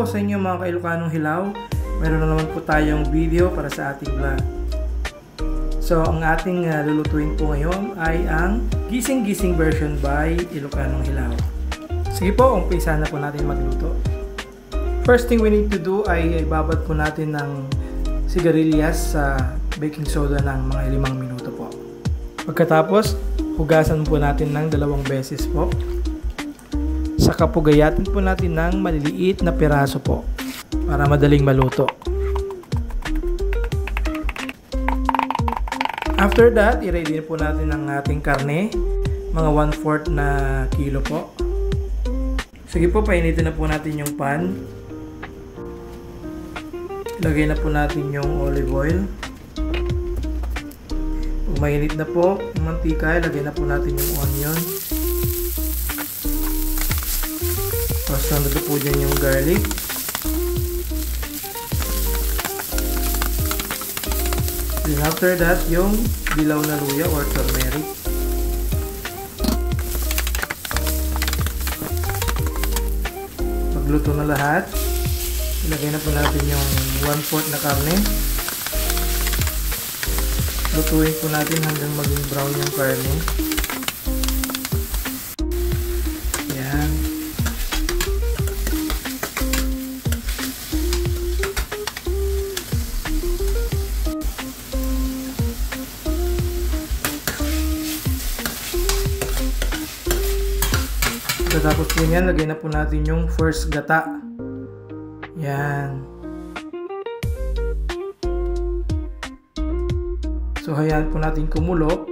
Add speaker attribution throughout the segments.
Speaker 1: po sa inyo mga ka-Ilocanong Hilaw. Meron na naman po tayong video para sa ating vlog. So ang ating lulutuin po ngayon ay ang gising-gising version by Ilocanong Hilaw. Sige po, umpisa na po natin magluto. First thing we need to do ay ibabad po natin ng sigarilyas sa baking soda ng mga 5 minuto po. Pagkatapos, hugasan po natin ng 2 beses po. Saka po gayatin po natin ng maliliit na piraso po para madaling maluto. After that, i-ready po natin ang ating karne, mga 1/4 na kilo po. Sige po, painitin na po natin yung pan. Ilagay na po natin yung olive oil. Kung mainit na po yung mantika, ilagay na po natin yung onion. Tapos nandito po dyan yung garlic. Then after that, yung dilaw na luya or turmeric. Magluto na lahat. Ilagay na po natin yung 1/4 na karne. Lutuin po natin hanggang maging brown yung karne. Yan. Tapos po yan, lagay na po natin yung first gata. Yan. So hayaan po natin kumulo.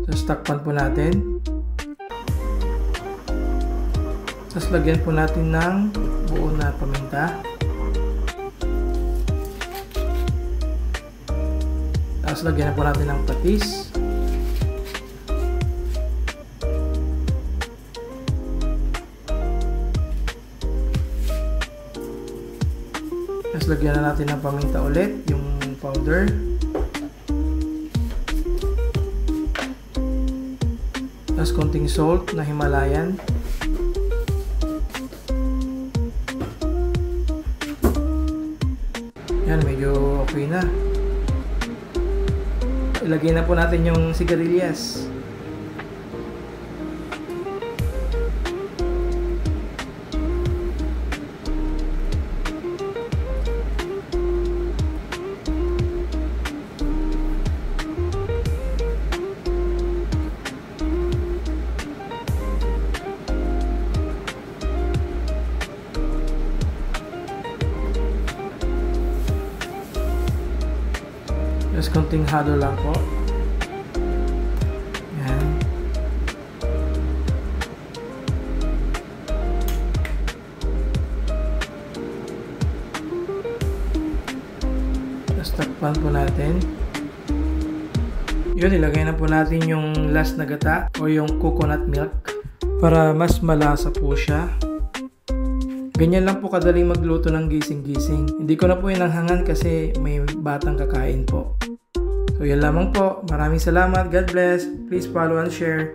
Speaker 1: Tapos takpan po natin. Tapos lagyan po natin ng buo na paminta. Tapos lagyan na po natin ng patis. Tapos lagyan na natin ng paminta ulit, yung powder. Tapos konting salt na Himalayan. Yan, medyo okay na. Ilagay na po natin yung sigarilyas. Just konting halo lang po. Yan. Tapos takpan po natin. Yun, ilagay na po natin yung last na gata o yung coconut milk para mas malasa po siya. Ganyan lang po kadaling magluto ng gising-gising. Hindi ko na po inanghangan kasi may batang kakain po. So yan lamang po. Maraming salamat. God bless. Please follow and share.